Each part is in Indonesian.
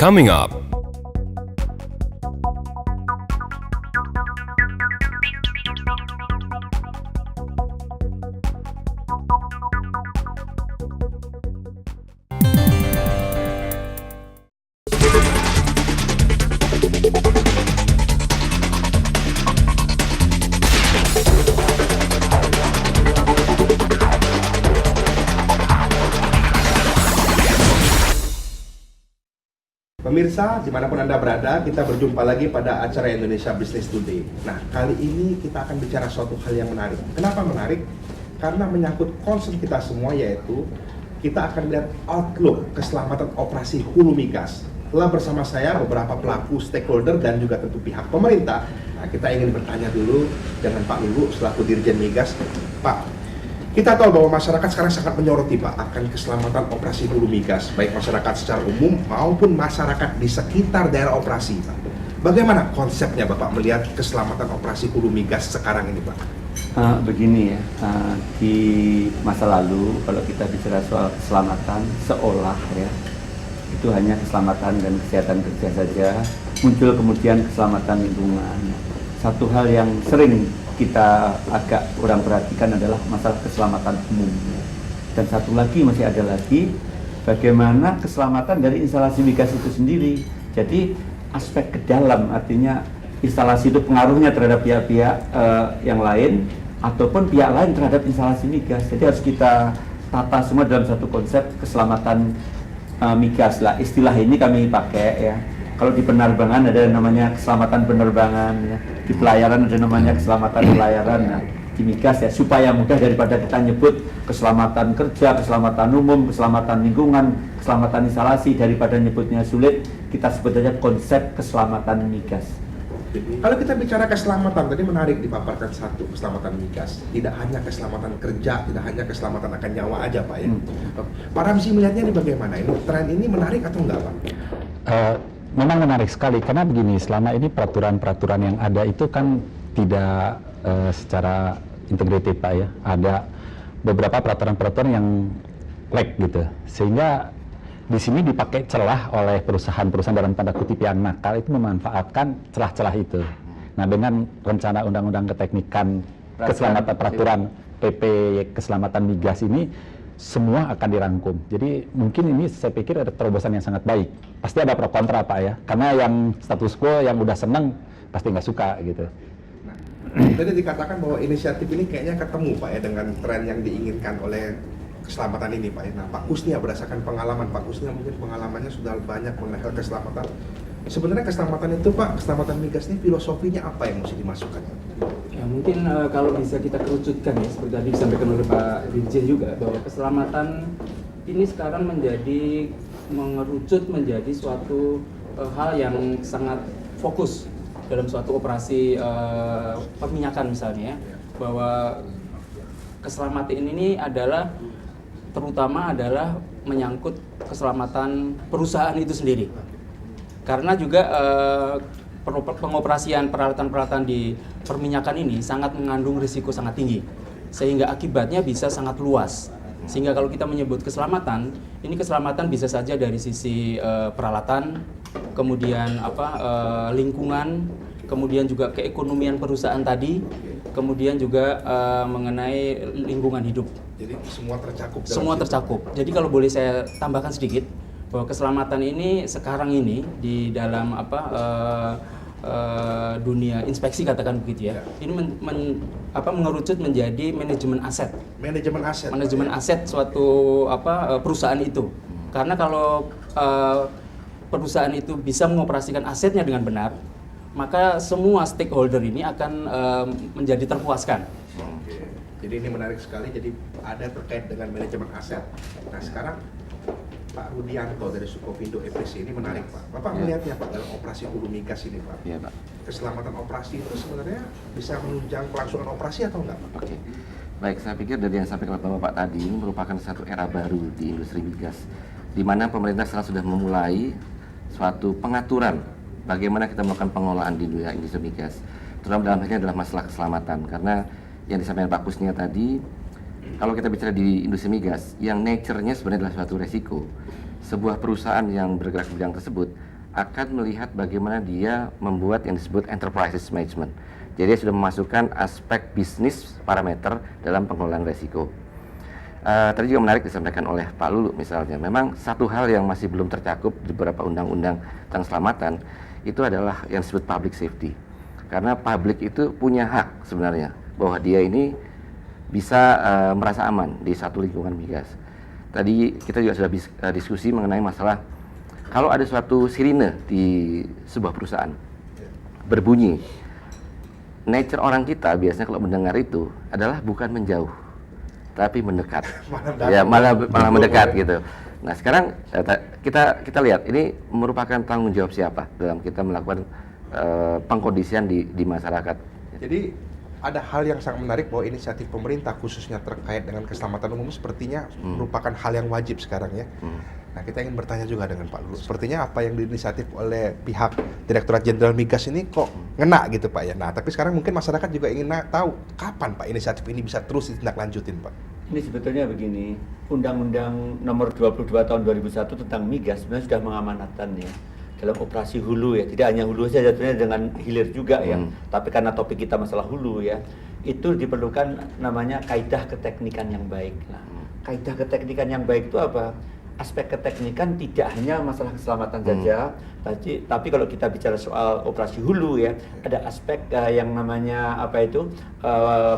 coming up. Pemirsa, dimanapun Anda berada, kita berjumpa lagi pada acara Indonesia Business Today. Nah, kali ini kita akan bicara suatu hal yang menarik. Kenapa menarik? Karena menyangkut concern kita semua, yaitu kita akan melihat outlook keselamatan operasi hulu migas. Telah bersama saya beberapa pelaku stakeholder dan juga tentu pihak pemerintah. Nah, kita ingin bertanya dulu dengan Pak Lugu selaku Dirjen Migas. Pak, kita tahu bahwa masyarakat sekarang sangat menyoroti Pak akan keselamatan operasi hulu migas, baik masyarakat secara umum maupun masyarakat di sekitar daerah operasi Pak. Bagaimana konsepnya Bapak melihat keselamatan operasi hulu migas sekarang ini Pak? Begini ya, di masa lalu kalau kita bicara soal keselamatan seolah ya itu hanya keselamatan dan kesehatan kerja saja, muncul kemudian keselamatan lingkungan. Satu hal yang sering kita agak kurang perhatikan adalah masalah keselamatan umum. Dan satu lagi, masih ada lagi, bagaimana keselamatan dari instalasi migas itu sendiri. Jadi aspek ke dalam, artinya instalasi itu pengaruhnya terhadap pihak-pihak yang lain, ataupun pihak lain terhadap instalasi migas. Jadi harus kita tata semua dalam satu konsep keselamatan migas lah. Istilah ini kami pakai ya. Kalau di penerbangan ada namanya keselamatan penerbangan, ya. Di pelayaran ada namanya keselamatan pelayaran. Nah, di migas ya supaya mudah daripada kita nyebut keselamatan kerja, keselamatan umum, keselamatan lingkungan, keselamatan instalasi, daripada nyebutnya sulit, kita sebut saja konsep keselamatan migas. Kalau kita bicara keselamatan, tadi menarik dipaparkan satu, keselamatan migas. Tidak hanya keselamatan kerja, tidak hanya keselamatan akan nyawa aja Pak ya. Pak Ramzi melihatnya ini bagaimana? Ini tren ini menarik atau enggak Pak? Memang menarik sekali, karena begini, selama ini peraturan-peraturan yang ada itu kan tidak secara integrated Pak ya. Ada beberapa peraturan-peraturan yang lag gitu, sehingga di sini dipakai celah oleh perusahaan-perusahaan dalam tanda kutip yang nakal itu memanfaatkan celah-celah itu. Nah, dengan rencana undang-undang keteknikan keselamatan peraturan PP keselamatan migas ini, semua akan dirangkum. Jadi mungkin ini saya pikir ada terobosan yang sangat baik. Pasti ada pro kontra Pak ya, karena yang status quo yang udah seneng pasti nggak suka gitu. Nah, tadi dikatakan bahwa inisiatif ini kayaknya ketemu Pak ya dengan tren yang diinginkan oleh keselamatan ini Pak ya. Nah, Pak Kusnia berdasarkan pengalaman Pak Kusnia, mungkin pengalamannya sudah banyak mengenai hal keselamatan. Sebenarnya keselamatan itu Pak, keselamatan migas ini filosofinya apa yang mesti dimasukkan? Ya mungkin kalau bisa kita kerucutkan ya, seperti tadi disampaikan oleh Pak Dirjen juga, bahwa keselamatan ini sekarang mengerucut menjadi suatu hal yang sangat fokus dalam suatu operasi perminyakan misalnya, bahwa keselamatan ini adalah terutama adalah menyangkut keselamatan perusahaan itu sendiri. Karena juga pengoperasian peralatan-peralatan di perminyakan ini sangat mengandung risiko sangat tinggi, sehingga akibatnya bisa sangat luas. Sehingga kalau kita menyebut keselamatan, ini keselamatan bisa saja dari sisi peralatan, kemudian lingkungan, kemudian juga keekonomian perusahaan tadi, kemudian juga mengenai lingkungan hidup. Jadi semua tercakup. Semua tercakup. Jadi kalau boleh saya tambahkan sedikit, bahwa keselamatan ini sekarang ini di dalam dunia inspeksi katakan begitu ya. Ini mengerucut menjadi manajemen aset. Manajemen aset suatu perusahaan itu. Karena kalau perusahaan itu bisa mengoperasikan asetnya dengan benar, maka semua stakeholder ini akan menjadi terpuaskan. Oke. Jadi ini menarik sekali. Jadi ada terkait dengan manajemen aset. Nah sekarang Pak Rudianto dari Sukovindo EPC ini menarik Pak. Bapak melihatnya Pak dalam operasi hulu migas ini Pak. Iya Pak. Keselamatan operasi itu sebenarnya bisa menunjang kelangsungan operasi atau enggak Pak? Oke. Baik, saya pikir dari yang disampaikan oleh Bapak tadi ini merupakan satu era baru di industri migas, di mana pemerintah sekarang sudah memulai suatu pengaturan bagaimana kita melakukan pengelolaan di dunia industri migas. Terutama dalam hal ini adalah masalah keselamatan, karena yang disampaikan Pak Kusnia tadi, kalau kita bicara di industri migas, yang nature-nya sebenarnya adalah suatu resiko. sebuah perusahaan yang bergerak di bidang tersebut akan melihat bagaimana dia membuat yang disebut enterprise risk management. Jadi dia sudah memasukkan aspek bisnis parameter dalam pengelolaan resiko. Tadi juga menarik disampaikan oleh Pak Lulu misalnya, memang satu hal yang masih belum tercakup di beberapa undang-undang tentang keselamatan itu adalah yang disebut public safety. Karena publik itu punya hak sebenarnya bahwa dia ini bisa merasa aman di satu lingkungan migas. Tadi kita juga sudah diskusi mengenai masalah kalau ada suatu sirine di sebuah perusahaan berbunyi, nature orang kita biasanya kalau mendengar itu adalah bukan menjauh tapi mendekat. malah mendekat gitu. Nah, sekarang kita lihat ini merupakan tanggung jawab siapa dalam kita melakukan pengkondisian di masyarakat. Jadi ada hal yang sangat menarik bahwa inisiatif pemerintah khususnya terkait dengan keselamatan umum sepertinya merupakan hal yang wajib sekarang ya. Nah, kita ingin bertanya juga dengan Pak Lulu. Sepertinya apa yang diinisiatif oleh pihak Direktorat Jenderal Migas ini kok ngena gitu Pak ya. Nah, tapi sekarang mungkin masyarakat juga ingin tahu kapan Pak inisiatif ini bisa terus ditindaklanjutin Pak. Ini sebetulnya begini, Undang-Undang Nomor 22 Tahun 2001 tentang migas sebenarnya sudah mengamanatkan ya dalam operasi hulu ya, tidak hanya hulu saja, sebenarnya dengan hilir juga ya. Tapi karena topik kita masalah hulu ya, itu diperlukan namanya kaidah keteknikan yang baik. Nah, kaidah keteknikan yang baik itu apa? Aspek keteknikan tidak hanya masalah keselamatan saja, tapi kalau kita bicara soal operasi hulu ya, ada aspek yang namanya apa itu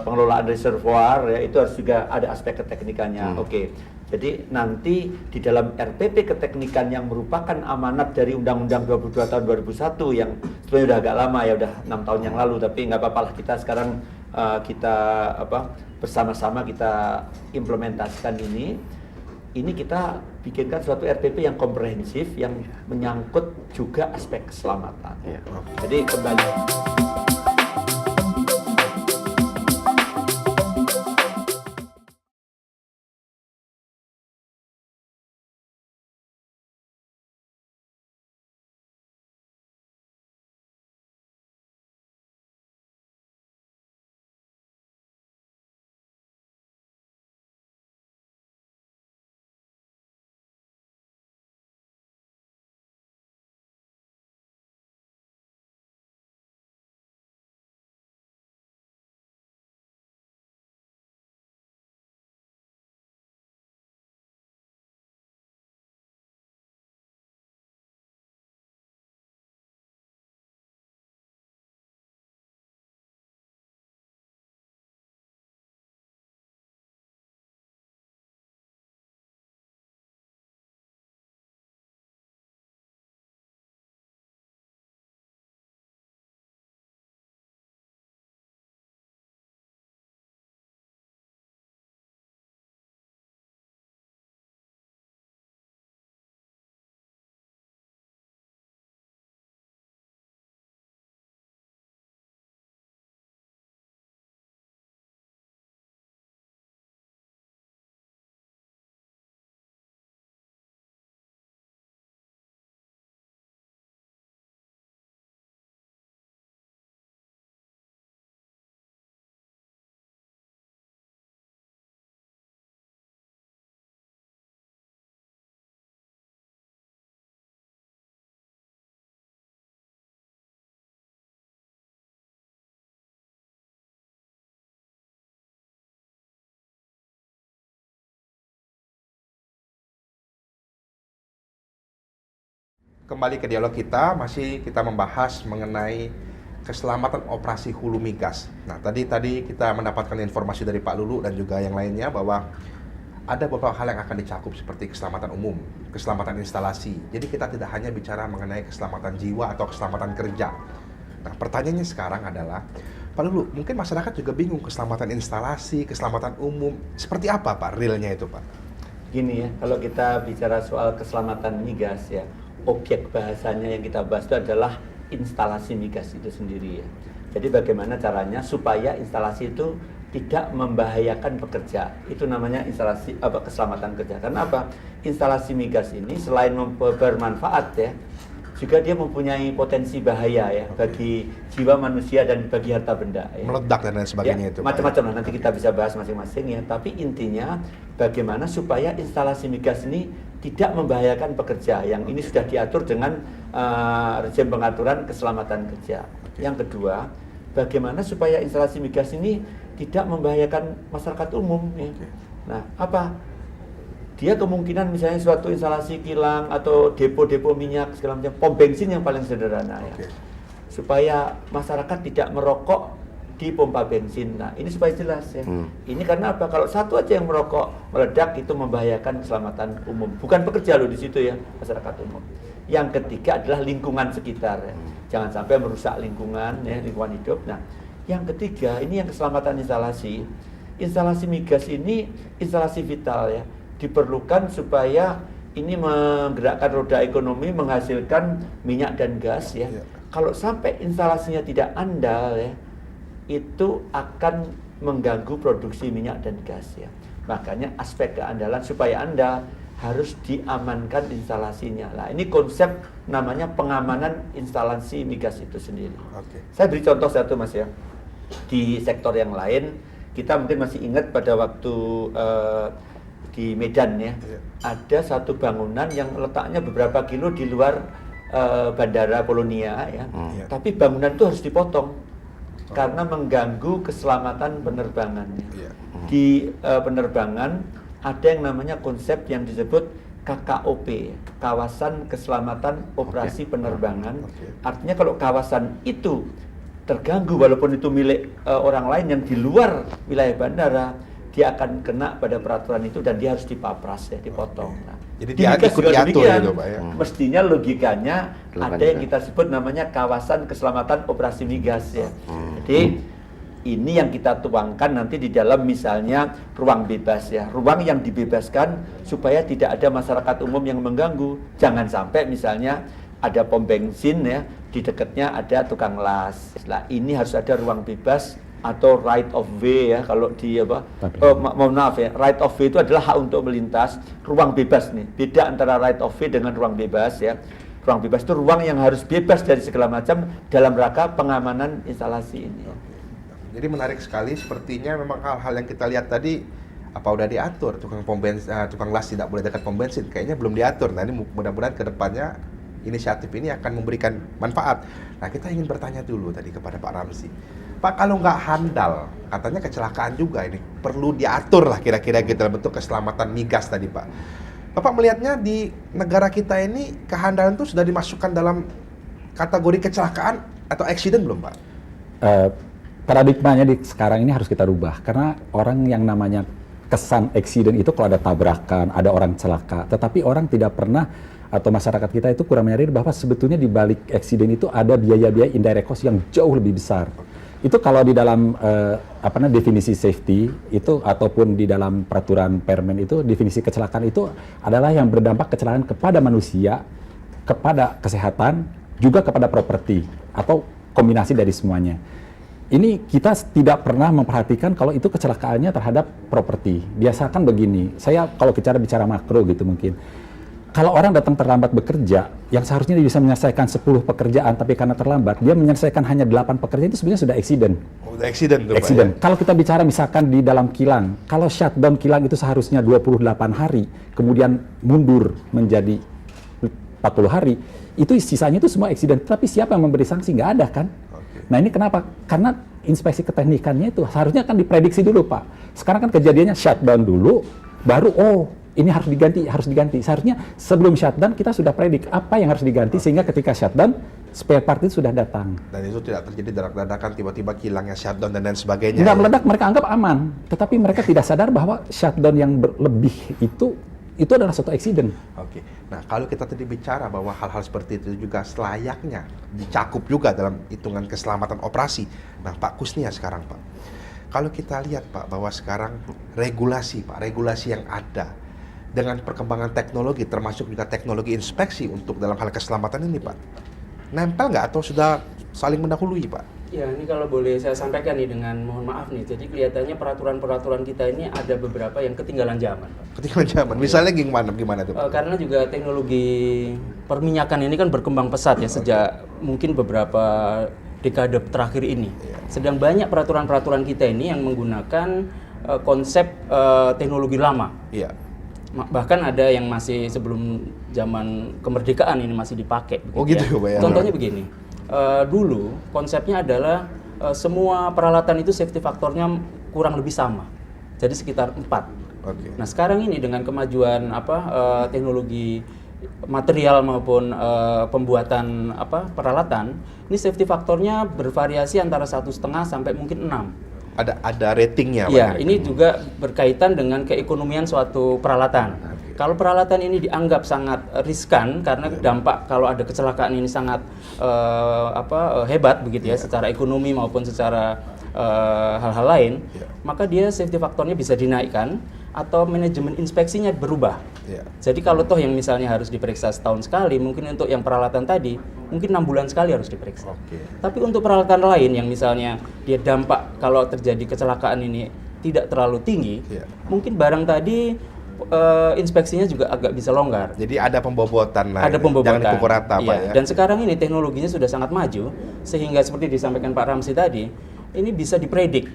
pengelolaan reservoir ya, itu harus juga ada aspek keteknikannya. Oke. Jadi nanti di dalam RPP keteknikan yang merupakan amanat dari Undang-Undang 22 tahun 2001 yang sebenarnya udah agak lama ya, udah 6 tahun yang lalu, tapi nggak apa-apa lah kita sekarang kita bersama-sama kita implementasikan ini kita bikinkan suatu RPP yang komprehensif yang menyangkut juga aspek keselamatan. Jadi kembali. Kembali ke dialog kita, masih kita membahas mengenai keselamatan operasi hulu migas. Nah, tadi kita mendapatkan informasi dari Pak Lulu dan juga yang lainnya bahwa ada beberapa hal yang akan dicakup seperti keselamatan umum, keselamatan instalasi. Jadi kita tidak hanya bicara mengenai keselamatan jiwa atau keselamatan kerja. Nah, pertanyaannya sekarang adalah, Pak Lulu, mungkin masyarakat juga bingung keselamatan instalasi, keselamatan umum, seperti apa Pak realnya itu Pak? Gini ya, kalau kita bicara soal keselamatan migas ya, objek bahasanya yang kita bahas itu adalah instalasi migas itu sendiri ya. Jadi bagaimana caranya supaya instalasi itu tidak membahayakan pekerja. Itu namanya instalasi keselamatan kerja. Karena apa? Instalasi migas ini selain bermanfaat ya, juga dia mempunyai potensi bahaya ya bagi jiwa manusia dan bagi harta benda ya. Meledak dan lain sebagainya ya, itu. Macam-macam lah, nanti kita bisa bahas masing-masing ya. Tapi intinya bagaimana supaya instalasi migas ini tidak membahayakan pekerja. Yang ini sudah diatur dengan rezim pengaturan keselamatan kerja. Yang kedua, bagaimana supaya instalasi migas ini tidak membahayakan masyarakat umum ya. Nah, apa? Dia kemungkinan misalnya suatu instalasi kilang atau depo-depo minyak segala macam, pom bensin yang paling sederhana ya. Supaya masyarakat tidak merokok di pompa bensin. Nah, ini supaya jelas ya. Ini karena apa? Kalau satu aja yang merokok meledak itu membahayakan keselamatan umum. Bukan pekerja loh di situ ya, masyarakat umum. Yang ketiga adalah lingkungan sekitar ya. Jangan sampai merusak lingkungan ya, lingkungan hidup. Nah, yang ketiga ini yang keselamatan instalasi. Instalasi migas ini instalasi vital ya. Diperlukan supaya ini menggerakkan roda ekonomi, menghasilkan minyak dan gas ya. Kalau sampai instalasinya tidak andal ya, itu akan mengganggu produksi minyak dan gas ya. Makanya aspek keandalan supaya andal harus diamankan instalasinya. Nah, ini konsep namanya pengamanan instalasi migas itu sendiri. Saya beri contoh satu Mas ya. Di sektor yang lain kita mungkin masih ingat pada waktu di Medan ya, ada satu bangunan yang letaknya beberapa kilo di luar bandara Polonia ya. Tapi bangunan itu harus dipotong karena mengganggu keselamatan penerbangannya. Di penerbangan ada yang namanya konsep yang disebut KKOP, Kawasan Keselamatan Operasi Penerbangan. Artinya kalau kawasan itu terganggu walaupun itu milik orang lain yang di luar wilayah bandara, dia akan kena pada peraturan itu dan dia harus dipapras ya, dipotong. Nah, jadi dia ikut diatur itu Pak ya. Mestinya logikanya ada yang kita sebut namanya kawasan keselamatan operasi migas ya. Jadi ini yang kita tuangkan nanti di dalam misalnya ruang bebas ya. Ruang yang dibebaskan supaya tidak ada masyarakat umum yang mengganggu. Jangan sampai misalnya ada pom bensin ya, di dekatnya ada tukang las. Nah, ini harus ada ruang bebas atau right of way ya, kalau di apa, mohon maaf ya, right of way itu adalah hak untuk melintas, ruang bebas nih, beda antara right of way dengan ruang bebas ya. Ruang bebas itu ruang yang harus bebas dari segala macam dalam rangka pengamanan instalasi ini. Jadi menarik sekali, sepertinya memang hal-hal yang kita lihat tadi apa udah diatur, tukang las tidak boleh dekat pom bensin, kayaknya belum diatur. Nah, ini mudah-mudahan ke depannya inisiatif ini akan memberikan manfaat. Nah, kita ingin bertanya dulu tadi kepada Pak Ramzi. Pak, kalau nggak handal, katanya kecelakaan juga ini. Perlu diatur lah kira-kira gitu dalam bentuk keselamatan migas tadi, Pak. Bapak melihatnya di negara kita ini kehandalan itu sudah dimasukkan dalam kategori kecelakaan atau accident belum, Pak? Paradigmanya di sekarang ini harus kita rubah. Karena orang yang namanya kesan accident itu kalau ada tabrakan, ada orang celaka. Tetapi orang tidak pernah atau masyarakat kita itu kurang menyadari bahwa sebetulnya di balik accident itu ada biaya-biaya indirect cost yang jauh lebih besar. Itu kalau di dalam definisi safety itu ataupun di dalam peraturan Permen itu definisi kecelakaan itu adalah yang berdampak kecelakaan kepada manusia, kepada kesehatan, juga kepada properti atau kombinasi dari semuanya. Ini kita tidak pernah memperhatikan kalau itu kecelakaannya terhadap properti. Biasakan begini, saya kalau bicara makro gitu mungkin. Kalau orang datang terlambat bekerja, yang seharusnya dia bisa menyelesaikan 10 pekerjaan, tapi karena terlambat, dia menyelesaikan hanya 8 pekerjaan, itu sebenarnya sudah accident. Oh, udah accident tuh, accident. Pak, ya? Kalau kita bicara misalkan di dalam kilang, kalau shutdown kilang itu seharusnya 28 hari, kemudian mundur menjadi 40 hari, itu sisanya itu semua accident. Tapi siapa yang memberi sanksi? Nggak ada kan? Nah ini kenapa? Karena inspeksi keteknikannya itu seharusnya kan diprediksi dulu, Pak. Sekarang kan kejadiannya shutdown dulu, baru ini harus diganti. Seharusnya sebelum shutdown kita sudah predik apa yang harus diganti sehingga ketika shutdown spare part itu sudah datang. Dan itu tidak terjadi dadakan tiba-tiba kilangnya shutdown dan lain sebagainya. Nggak meledak, mereka anggap aman. Tetapi mereka tidak sadar bahwa shutdown yang berlebih itu adalah suatu accident. Oke. Nah, kalau kita tadi bicara bahwa hal-hal seperti itu juga selayaknya dicakup juga dalam hitungan keselamatan operasi. Nah, Pak Kusnia sekarang, Pak. Kalau kita lihat, Pak, bahwa sekarang regulasi yang ada dengan perkembangan teknologi, termasuk juga teknologi inspeksi untuk dalam hal keselamatan ini, Pak, nempel nggak atau sudah saling mendahului, Pak? Ya, ini kalau boleh saya sampaikan nih dengan mohon maaf nih, jadi kelihatannya peraturan-peraturan kita ini ada beberapa yang ketinggalan zaman, Pak. Ketinggalan zaman, misalnya gimana tuh, Pak? Karena juga teknologi perminyakan ini kan berkembang pesat ya sejak mungkin beberapa dekade terakhir ini. Sedang banyak peraturan-peraturan kita ini yang menggunakan konsep teknologi lama. Iya. Bahkan ada yang masih sebelum zaman kemerdekaan ini masih dipakai. Oh gitu, Pak ya. Contohnya begini, dulu konsepnya adalah semua peralatan itu safety faktornya kurang lebih sama, jadi sekitar 4. Oke. Nah sekarang ini dengan kemajuan teknologi material maupun pembuatan peralatan, ini safety faktornya bervariasi antara 1,5 sampai mungkin 6. Ada ratingnya, Pak. Iya, ini juga berkaitan dengan keekonomian suatu peralatan. Kalau peralatan ini dianggap sangat riskan karena dampak kalau ada kecelakaan ini sangat hebat begitu ya, secara ekonomi maupun secara hal-hal lain, maka dia safety faktornya bisa dinaikkan atau manajemen inspeksinya berubah. Jadi kalau toh yang misalnya harus diperiksa setahun sekali, mungkin untuk yang peralatan tadi mungkin 6 bulan sekali harus diperiksa. Tapi untuk peralatan lain yang misalnya dia dampak kalau terjadi kecelakaan ini tidak terlalu tinggi, mungkin barang tadi inspeksinya juga agak bisa longgar. Jadi ada pembobotan lah. Ada pembobotan. Jangan dipukul rata, Pak ya. Dan sekarang ini teknologinya sudah sangat maju sehingga seperti disampaikan Pak Ramzi tadi, ini bisa dipredik.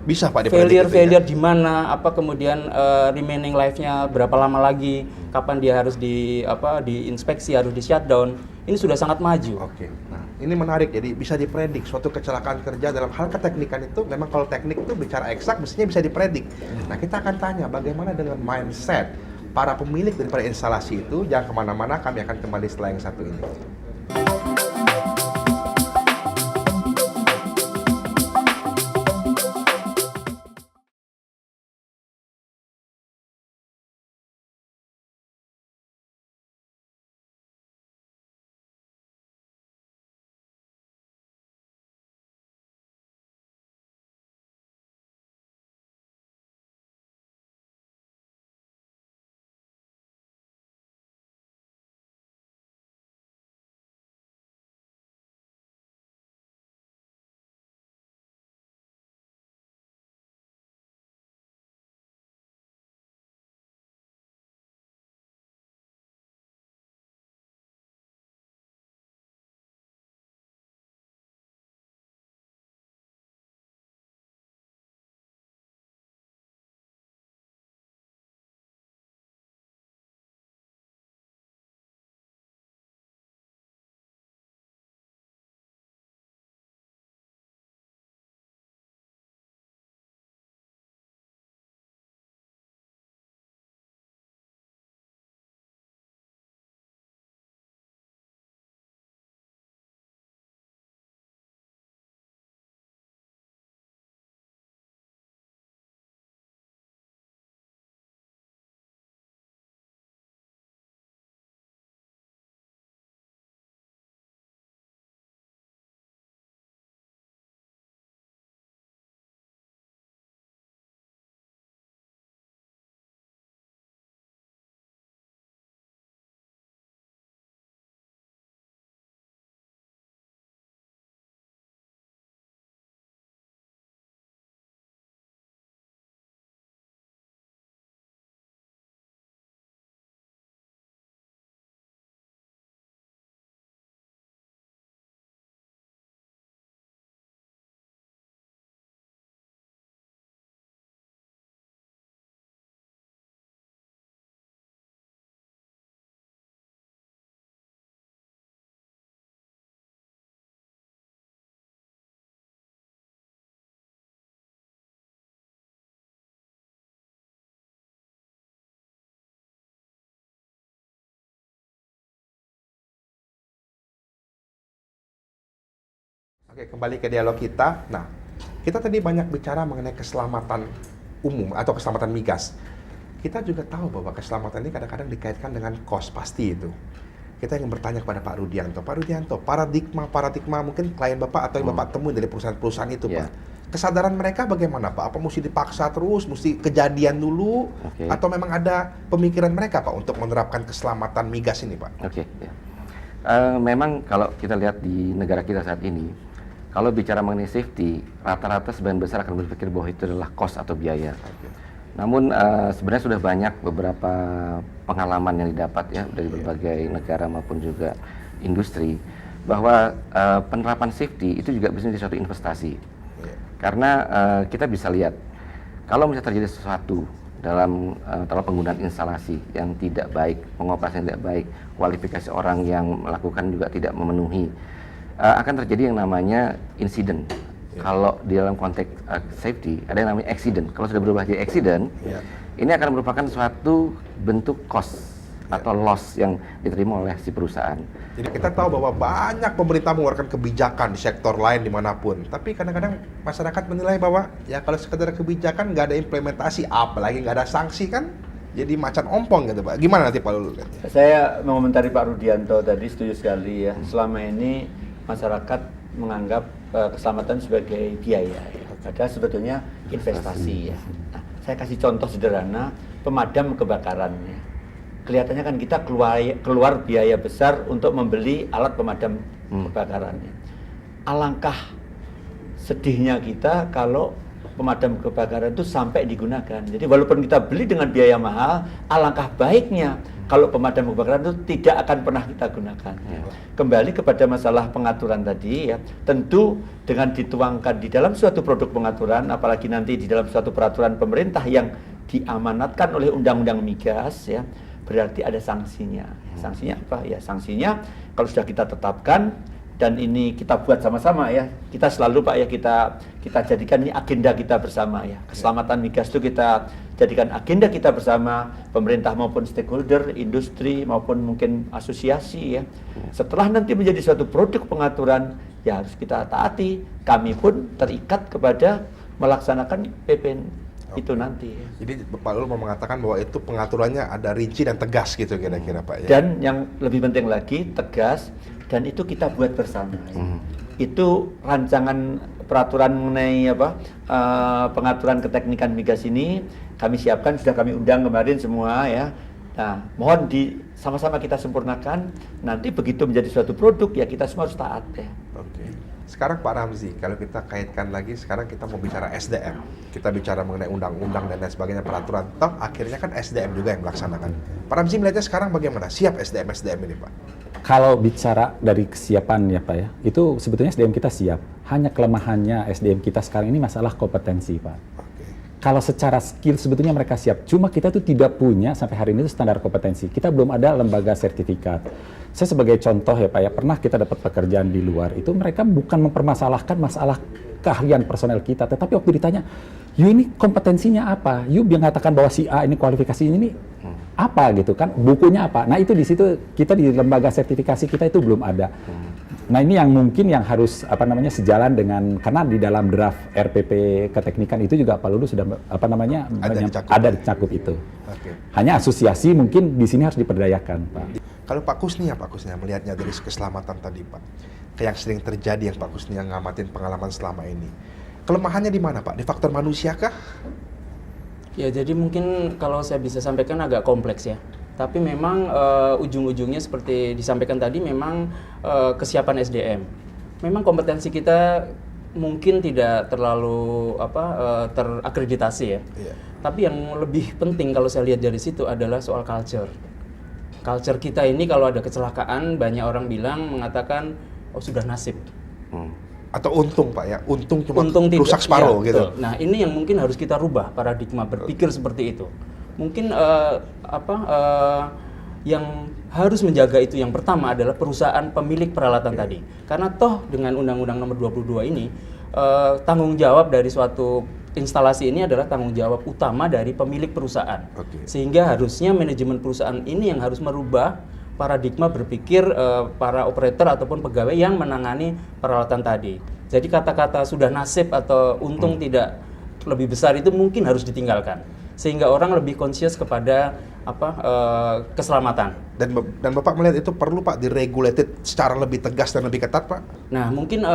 Bisa, Pak, dipredik Failure di mana, kemudian remaining life-nya berapa lama lagi, kapan dia harus diinspeksi, harus di shutdown. Ini sudah sangat maju. Oke. Nah, ini menarik. Jadi bisa dipredik suatu kecelakaan kerja dalam hal keteknikan itu. Memang kalau teknik itu bicara eksak mestinya bisa dipredik. Nah, kita akan tanya bagaimana dengan mindset para pemilik daripada instalasi itu. Jangan kemana-mana, kami akan kembali setelah yang satu ini. Oke, kembali ke dialog kita. Nah, kita tadi banyak bicara mengenai keselamatan umum atau keselamatan migas. Kita juga tahu bahwa keselamatan ini kadang-kadang dikaitkan dengan cost, pasti itu. Kita ingin bertanya kepada Pak Rudianto. Pak Rudianto, paradigma mungkin klien Bapak atau yang Bapak temui dari perusahaan-perusahaan itu, Pak. Kesadaran mereka bagaimana, Pak? Apa mesti dipaksa terus, mesti kejadian dulu, atau memang ada pemikiran mereka, Pak, untuk menerapkan keselamatan migas ini, Pak? Memang kalau kita lihat di negara kita saat ini, kalau bicara mengenai safety, rata-rata sebagian besar akan berpikir bahwa itu adalah cost atau biaya. Namun sebenarnya sudah banyak beberapa pengalaman yang didapat ya dari berbagai negara maupun juga industri, bahwa penerapan safety itu juga bisa menjadi suatu investasi. Karena kita bisa lihat, kalau misalnya terjadi sesuatu dalam penggunaan instalasi yang tidak baik, pengoperasian tidak baik, kualifikasi orang yang melakukan juga tidak memenuhi, akan terjadi yang namanya insiden. Kalau di dalam konteks safety ada yang namanya accident. Kalau sudah berubah jadi accident, ini akan merupakan suatu bentuk cost atau loss yang diterima oleh si perusahaan. Jadi kita tahu bahwa banyak pemerintah mengeluarkan kebijakan di sektor lain dimanapun, tapi kadang-kadang masyarakat menilai bahwa ya kalau sekedar kebijakan nggak ada implementasi, apalagi nggak ada sanksi kan, jadi macan ompong gitu Pak. Gimana nanti Pak Lulu? Saya mengomentari Pak Rudianto tadi, setuju sekali ya. Selama ini masyarakat menganggap keselamatan sebagai biaya, ya. Padahal sebetulnya investasi ya. Nah, saya kasih contoh sederhana, pemadam kebakaran ya. Kelihatannya kan kita keluar biaya besar untuk membeli alat pemadam kebakaran. Alangkah sedihnya kita kalau pemadam kebakaran itu sampai digunakan. Jadi walaupun kita beli dengan biaya mahal, alangkah baiknya kalau pemadam kebakaran itu tidak akan pernah kita gunakan. Kembali kepada masalah pengaturan tadi ya, tentu dengan dituangkan di dalam suatu produk pengaturan, apalagi nanti di dalam suatu peraturan pemerintah yang diamanatkan oleh Undang-Undang Migas ya, berarti ada sanksinya. Sanksinya apa? Ya sanksinya kalau sudah kita tetapkan dan ini kita buat sama-sama ya. Kita selalu Pak ya kita jadikan ini agenda kita bersama ya. Keselamatan migas itu kita jadikan agenda kita bersama, pemerintah maupun stakeholder, industri maupun mungkin asosiasi ya. Setelah nanti menjadi suatu produk pengaturan ya harus kita taati. Kami pun terikat kepada melaksanakan PP itu nanti. Jadi Pak Lulu mau mengatakan bahwa itu pengaturannya ada rinci dan tegas gitu kira-kira Pak ya. Dan yang lebih penting lagi tegas dan itu kita buat bersama. Ya. Itu rancangan peraturan mengenai pengaturan keteknikan migas ini kami siapkan, sudah kami undang kemarin semua ya. Nah, mohon sama-sama kita sempurnakan. Nanti begitu menjadi suatu produk ya kita semua harus taat ya. Oke. Sekarang Pak Ramzi, kalau kita kaitkan lagi, sekarang kita mau bicara SDM. Kita bicara mengenai undang-undang dan lain sebagainya, peraturan. Toh akhirnya kan SDM juga yang melaksanakan. Pak Ramzi melihatnya sekarang bagaimana? Siap SDM ini Pak? Kalau bicara dari kesiapan ya Pak ya, itu sebetulnya SDM kita siap. Hanya kelemahannya SDM kita sekarang ini masalah kompetensi Pak. Kalau secara skill sebetulnya mereka siap, cuma kita tuh tidak punya sampai hari ini tuh standar kompetensi. Kita belum ada lembaga sertifikat. Saya sebagai contoh ya Pak ya, pernah kita dapat pekerjaan di luar, itu mereka bukan mempermasalahkan masalah keahlian personel kita, tetapi waktu ditanya, "You ini kompetensinya apa? You yang mengatakan bahwa si A ini kualifikasinya ini apa gitu kan? Bukunya apa?" Nah, itu di situ kita di lembaga sertifikasi kita itu belum ada. Nah, ini yang mungkin yang harus sejalan dengan, karena di dalam draft RPP keteknikan itu juga Pak Lulu sudah ada dicakup itu. Hanya asosiasi mungkin di sini harus diperdayakan, Pak. Kalau Pak Kusnia melihatnya dari keselamatan tadi Pak, kayak yang sering terjadi yang Pak Kusnia ngamatin pengalaman selama ini, kelemahannya di mana Pak? Di faktor manusia kah? Ya, jadi mungkin kalau saya bisa sampaikan agak kompleks ya. Tapi memang ujung-ujungnya seperti disampaikan tadi, memang kesiapan SDM. Memang kompetensi kita mungkin tidak terlalu terakreditasi ya. Tapi yang lebih penting kalau saya lihat dari situ adalah soal culture. Culture kita ini kalau ada kecelakaan, banyak orang mengatakan, oh sudah nasib. Atau untung Pak ya, untung cuma tidak, rusak separuh ya, gitu. Betul. Nah ini yang mungkin harus kita rubah paradigma berpikir seperti itu. Mungkin yang harus menjaga itu yang pertama adalah perusahaan pemilik peralatan tadi. Karena toh dengan Undang-Undang Nomor 22 ini tanggung jawab dari suatu instalasi ini adalah tanggung jawab utama dari pemilik perusahaan. Sehingga harusnya manajemen perusahaan ini yang harus merubah paradigma berpikir para operator ataupun pegawai yang menangani peralatan tadi. Jadi kata-kata sudah nasib atau untung tidak lebih besar itu mungkin harus ditinggalkan. Sehingga orang lebih conscious kepada keselamatan. Dan Bapak melihat itu perlu Pak diregulated secara lebih tegas dan lebih ketat Pak? Nah mungkin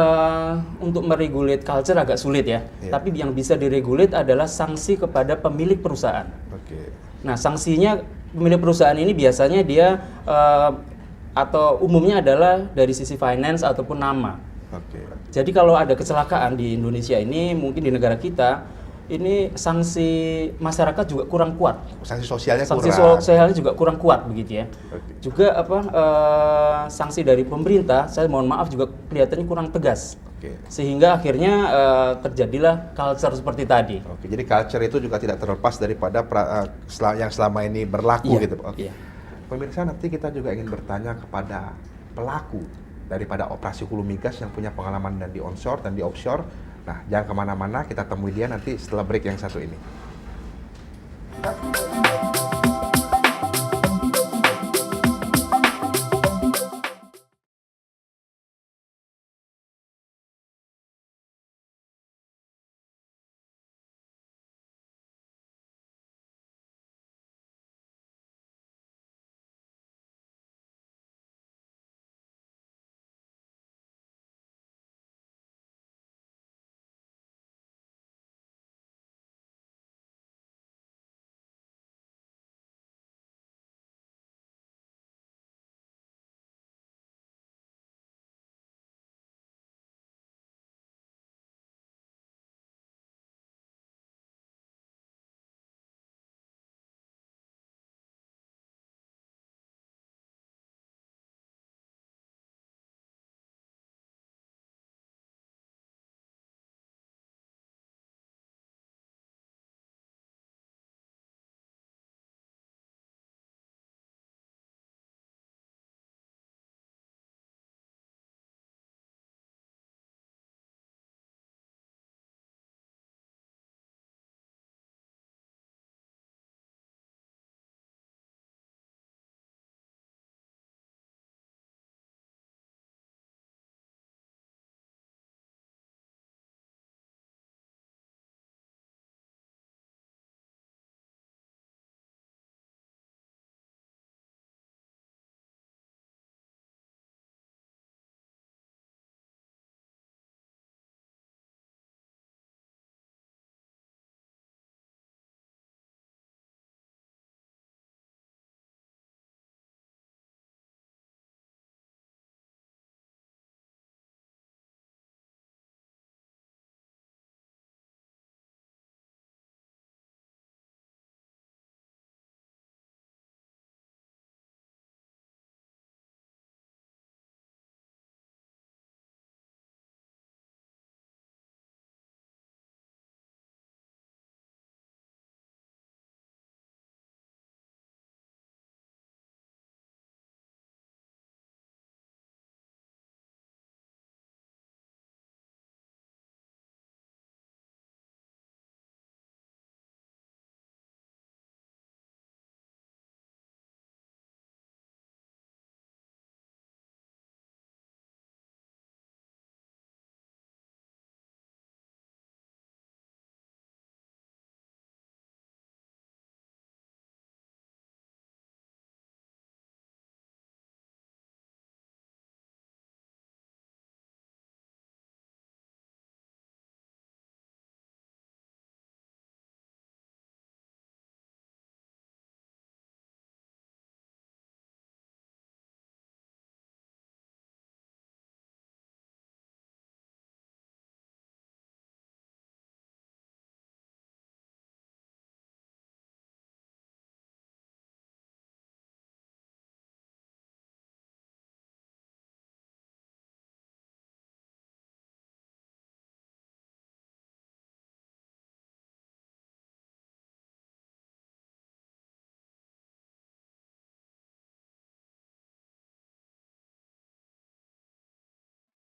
untuk meregulate culture agak sulit ya. Tapi yang bisa diregulate adalah sanksi kepada pemilik perusahaan. Nah sanksinya pemilik perusahaan ini biasanya dia atau umumnya adalah dari sisi finance ataupun nama. Jadi kalau ada kecelakaan di Indonesia ini, mungkin di negara kita ini sanksi masyarakat juga kurang kuat. Sanksi sosialnya juga kurang kuat begitu ya. Juga sanksi dari pemerintah, saya mohon maaf juga kelihatannya kurang tegas. Oke. Sehingga akhirnya terjadilah culture seperti tadi. Oke, jadi culture itu juga tidak terlepas daripada yang selama ini berlaku Iya, gitu. Oke. iya. Pemirsa, nanti kita juga ingin bertanya kepada pelaku daripada operasi hulu migas yang punya pengalaman dan di onshore dan di offshore. Nah, jangan kemana-mana, kita temui dia nanti setelah break yang satu ini.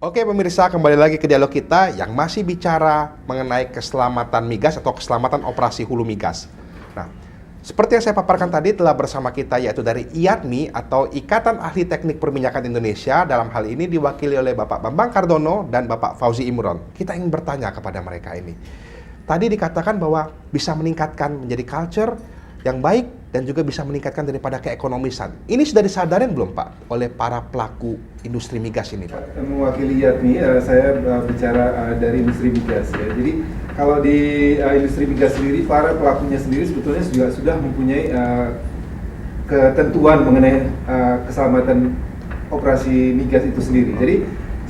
Oke pemirsa, kembali lagi ke dialog kita yang masih bicara mengenai keselamatan migas atau keselamatan operasi hulu migas. Nah, seperti yang saya paparkan tadi telah bersama kita yaitu dari IATMI atau Ikatan Ahli Teknik Perminyakan Indonesia, dalam hal ini diwakili oleh Bapak Bambang Kardono dan Bapak Fauzi Imron. Kita ingin bertanya kepada mereka ini. Tadi dikatakan bahwa bisa meningkatkan menjadi culture yang baik dan juga bisa meningkatkan daripada keekonomisan. Ini sudah disadarin belum Pak oleh para pelaku industri migas ini Pak? Mewakili IATMI, saya bicara dari industri migas ya. Jadi kalau di industri migas sendiri, para pelakunya sendiri sebetulnya juga sudah mempunyai ketentuan mengenai keselamatan operasi migas itu sendiri. Jadi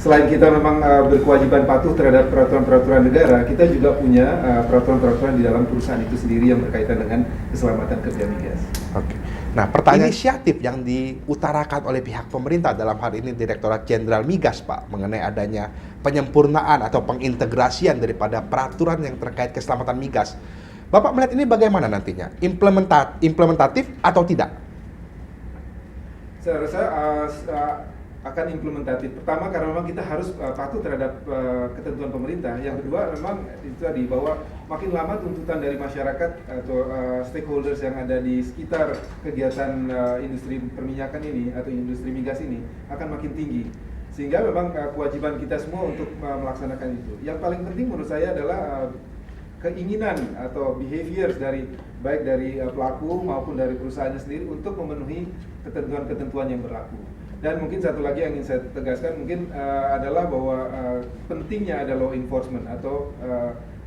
selain kita memang berkewajiban patuh terhadap peraturan-peraturan negara, kita juga punya peraturan-peraturan di dalam perusahaan itu sendiri yang berkaitan dengan keselamatan kerja migas. Oke. Nah, pertanyaan inisiatif yang diutarakan oleh pihak pemerintah dalam hal ini Direktorat Jenderal Migas, Pak, mengenai adanya penyempurnaan atau pengintegrasian daripada peraturan yang terkait keselamatan migas. Bapak melihat ini bagaimana nantinya? Implementatif atau tidak? Saya rasa akan implementatif. Pertama karena memang kita harus patuh terhadap ketentuan pemerintah. Yang kedua memang itu tadi bahwa makin lama tuntutan dari masyarakat atau stakeholders yang ada di sekitar kegiatan industri perminyakan ini atau industri migas ini akan makin tinggi. Sehingga memang kewajiban kita semua untuk melaksanakan itu. Yang paling penting menurut saya adalah keinginan atau behaviors baik dari pelaku maupun dari perusahaannya sendiri untuk memenuhi ketentuan-ketentuan yang berlaku. Dan mungkin satu lagi yang ingin saya tegaskan mungkin adalah bahwa pentingnya ada law enforcement atau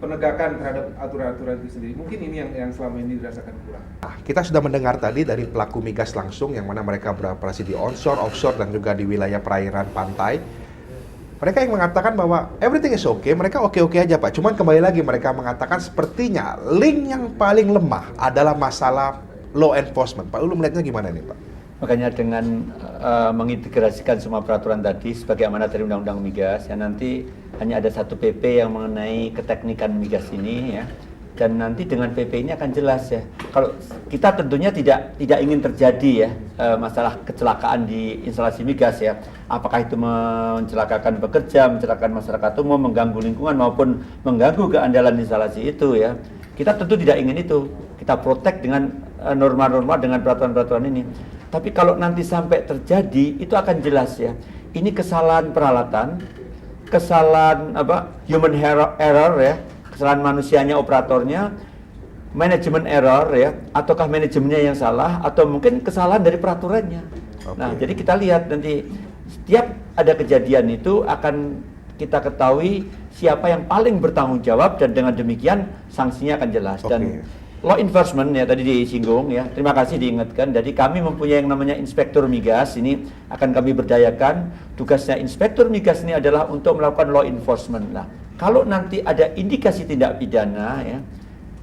penegakan terhadap aturan-aturan itu sendiri. Mungkin ini yang selama ini dirasakan kurang. Kita sudah mendengar tadi dari pelaku migas langsung yang mana mereka beroperasi di onshore, offshore, dan juga di wilayah perairan pantai. Mereka yang mengatakan bahwa everything is okay, mereka oke-oke aja Pak. Cuman kembali lagi mereka mengatakan sepertinya link yang paling lemah adalah masalah law enforcement. Pak Ulu melihatnya gimana nih Pak? Makanya dengan mengintegrasikan semua peraturan tadi sebagai amanat dari Undang-Undang Migas, ya nanti hanya ada satu PP yang mengenai keteknikan migas ini ya. Dan nanti dengan PP ini akan jelas ya. Kalau kita tentunya tidak ingin terjadi ya masalah kecelakaan di instalasi migas ya. Apakah itu mencelakakan pekerja, mencelakakan masyarakat umum, mengganggu lingkungan maupun mengganggu keandalan instalasi itu ya. Kita tentu tidak ingin itu. Kita protect dengan norma-norma dengan peraturan-peraturan ini. Tapi kalau nanti sampai terjadi itu akan jelas ya. Ini kesalahan peralatan, kesalahan human error ya, kesalahan manusianya, operatornya, manajemen error ya, ataukah manajemennya yang salah atau mungkin kesalahan dari peraturannya. Okay. Nah, jadi kita lihat nanti setiap ada kejadian itu akan kita ketahui siapa yang paling bertanggung jawab dan dengan demikian sanksinya akan jelas. Okay. Dan law enforcement ya tadi disinggung ya, terima kasih diingatkan. Jadi kami mempunyai yang namanya inspektur migas, ini akan kami berdayakan. Tugasnya inspektur migas ini adalah untuk melakukan law enforcement. Nah, kalau nanti ada indikasi tindak pidana ya,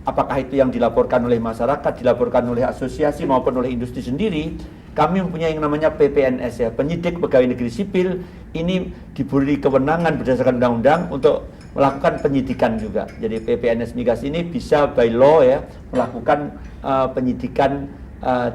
apakah itu yang dilaporkan oleh masyarakat, dilaporkan oleh asosiasi maupun oleh industri sendiri, kami mempunyai yang namanya PPNS ya, penyidik pegawai negeri sipil, ini diberi kewenangan berdasarkan undang-undang untuk melakukan penyidikan juga. Jadi PPNS migas ini bisa by law ya melakukan penyidikan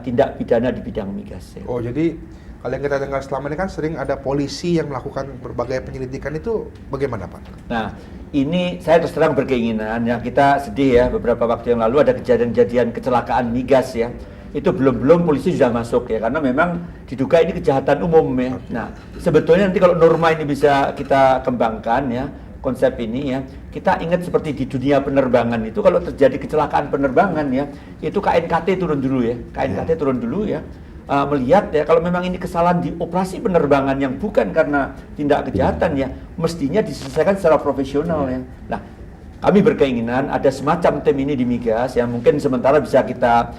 tindak pidana di bidang migas. Ya. Oh jadi kalau yang kita dengar selama ini kan sering ada polisi yang melakukan berbagai penyelidikan, itu bagaimana Pak? Nah ini saya terus terang berkeinginan ya, kita sedih ya beberapa waktu yang lalu ada kejadian-kejadian kecelakaan migas ya. Itu belum polisi sudah masuk ya, karena memang diduga ini kejahatan umum ya. Nah sebetulnya nanti kalau norma ini bisa kita kembangkan ya, konsep ini ya, kita ingat seperti di dunia penerbangan itu kalau terjadi kecelakaan penerbangan ya, itu KNKT turun dulu ya, KNKT turun dulu ya, melihat ya kalau memang ini kesalahan di operasi penerbangan yang bukan karena tindak kejahatan ya, mestinya diselesaikan secara profesional ya. Nah kami berkeinginan ada semacam tim ini di migas yang mungkin sementara bisa kita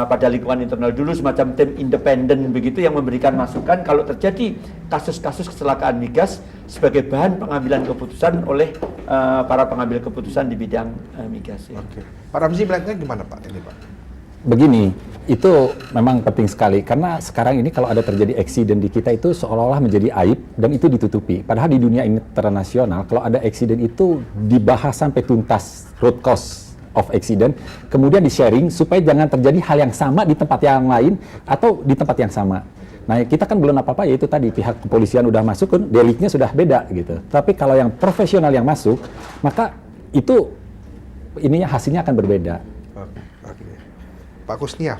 pada lingkungan internal dulu semacam tim independen begitu yang memberikan masukan kalau terjadi kasus-kasus kecelakaan migas sebagai bahan pengambilan keputusan oleh para pengambil keputusan di bidang migas. Ya. Oke. Pak Ramzi melihatnya gimana Pak ini Pak? Begini, itu memang penting sekali karena sekarang ini kalau ada terjadi eksiden di kita itu seolah-olah menjadi aib dan itu ditutupi. Padahal di dunia internasional kalau ada eksiden itu dibahas sampai tuntas root cause of accident, kemudian di-sharing supaya jangan terjadi hal yang sama di tempat yang lain atau di tempat yang sama. Nah kita kan belum apa-apa ya itu tadi pihak kepolisian udah masuk kan deliknya sudah beda gitu. Tapi kalau yang profesional yang masuk maka itu ininya hasilnya akan berbeda. Pak Kusnia,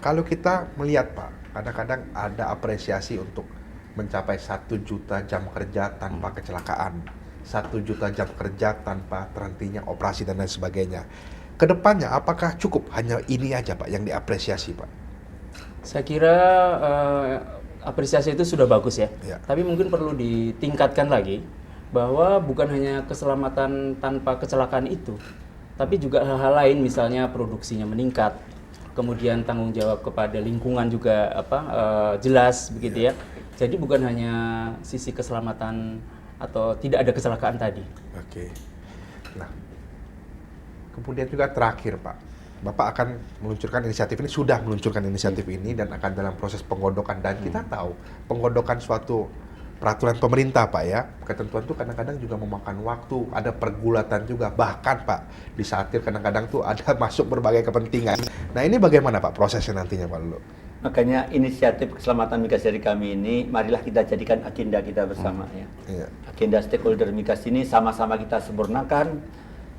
kalau kita melihat Pak, kadang-kadang ada apresiasi untuk mencapai 1 juta jam kerja tanpa kecelakaan, 1 juta jam kerja tanpa terhentinya operasi dan lain sebagainya. Kedepannya apakah cukup hanya ini aja Pak yang diapresiasi Pak? Saya kira apresiasi itu sudah bagus ya. Tapi mungkin perlu ditingkatkan lagi bahwa bukan hanya keselamatan tanpa kecelakaan itu, tapi juga hal-hal lain misalnya produksinya meningkat. Kemudian tanggung jawab kepada lingkungan juga jelas begitu ya. Jadi bukan hanya sisi keselamatan atau tidak ada kecelakaan tadi. Oke. Nah, kemudian juga terakhir Pak, Bapak akan meluncurkan inisiatif ini, sudah meluncurkan inisiatif ini dan akan dalam proses penggodokan. Dan kita tahu penggodokan suatu peraturan pemerintah, Pak, ya, ketentuan itu kadang-kadang juga memakan waktu, ada pergulatan juga, bahkan Pak disatir kadang-kadang tuh ada masuk berbagai kepentingan. Nah ini bagaimana Pak prosesnya nantinya Pak Lulu? Makanya inisiatif keselamatan migas dari kami ini, marilah kita jadikan agenda kita bersama ya. Iya. Agenda stakeholder migas ini sama-sama kita sempurnakan,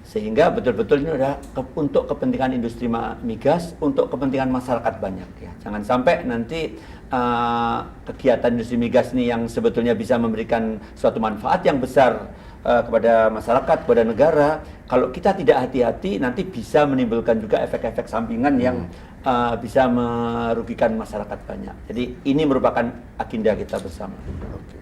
sehingga betul-betul ini udah untuk kepentingan industri migas, untuk kepentingan masyarakat banyak ya. Jangan sampai nanti kegiatan industri migas ini yang sebetulnya bisa memberikan suatu manfaat yang besar kepada masyarakat, kepada negara, kalau kita tidak hati-hati nanti bisa menimbulkan juga efek-efek sampingan yang bisa merugikan masyarakat banyak. Jadi ini merupakan agenda kita bersama. Oke.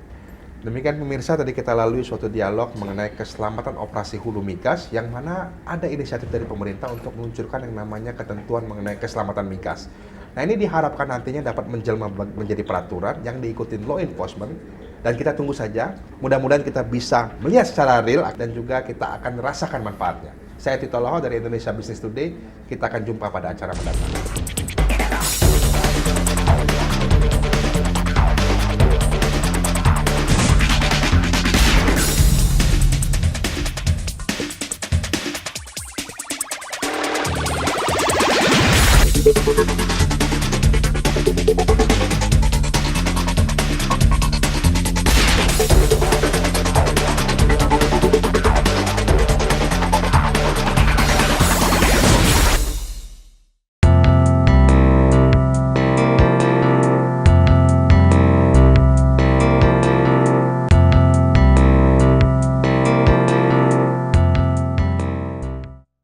Demikian pemirsa, tadi kita lalui suatu dialog mengenai keselamatan operasi hulu migas, yang mana ada inisiatif dari pemerintah untuk meluncurkan yang namanya ketentuan mengenai keselamatan migas. Nah ini diharapkan nantinya dapat menjelma menjadi peraturan yang diikuti law enforcement, dan kita tunggu saja, mudah-mudahan kita bisa melihat secara real dan juga kita akan merasakan manfaatnya. Saya Tito Loho dari Indonesia Business Today, kita akan jumpa pada acara mendatang.